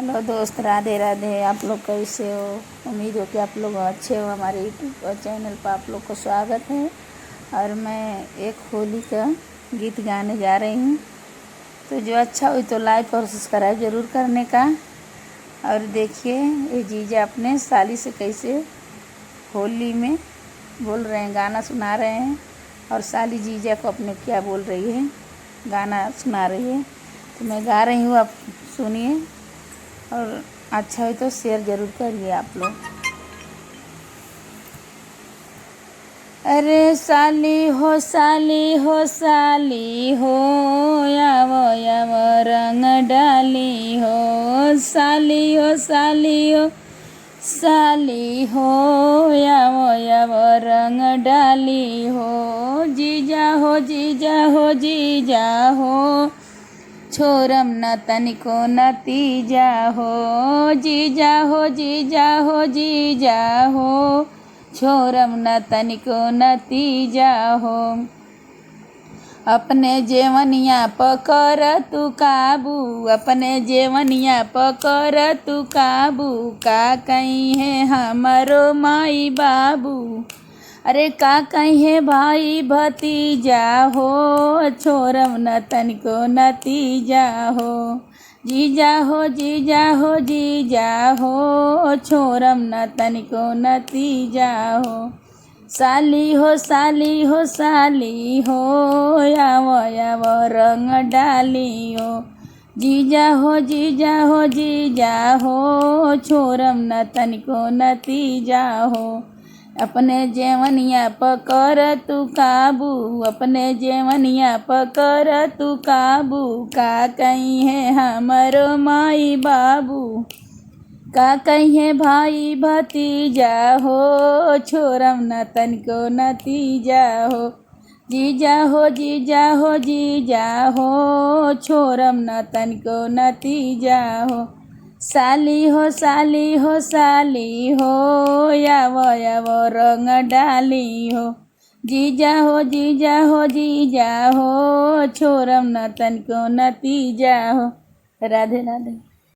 Hello दोस्त, राधे राधे। आप लोग कैसे हो? उम्मीद हो कि आप लोग अच्छे हो। हमारे यूट्यूब चैनल पर आप लोग को स्वागत है। और मैं एक होली का गीत गाने जा रही हूँ, तो जो अच्छा हुई तो लाइक और सब्सक्राइब ज़रूर करने का। और देखिए ये जीजा अपने साली से कैसे होली में बोल रहे हैं, गाना सुना रहे हैं। और साली जीजा को अपने क्या बोल रही है, गाना सुना रही है। तो मैं गा रही हूँ, आप सुनिए। और अच्छा है तो शेयर ज़रूर करिए आप लोग। अरे साली हो साली हो साली हो, यावो यावो रंग डाली हो। साली हो साली हो साली हो, यावो यावो रंग डाली हो। जीजा हो जीजा हो जीजा हो, छोरम न तनिको नतीजा हो। जीजा हो जीजा हो जीजा हो, छोरम न तनिको नतीजा हो। अपने जेवनिया पकड़ तू काबू, अपने जेवनिया पकड़ तू काबू। का कहीं है हमारो माई बाबू, अरे का कहे भाई भतीजा हो। छोरम न तनिको नतीजा हो। जीजा हो जीजा हो जीजा हो, छोरम न तनिको नतीजा हो। साली हो साली हो साली हो, यावो यावो रंग डाली हो। जीजा हो जीजा हो जीजा हो, छोरम न तनिको नतीजा हो। अपने जेवनिया पकड़ तू काबू, अपने जेवनिया पकड़ तू काबू। का कहीं है हमारो माई बाबू, का कहीं भाई भतीजा हो। छोरम न तनिको नतीजा हो। जीजा हो जीजा हो जीजा हो, छोरम न तनिको नतीजा हो। साली हो साली हो साली हो, यावो यावो रंग डाली हो। जीजा हो जीजा हो जीजा हो, छोरम न तनिको नतीजा हो। राधे राधे।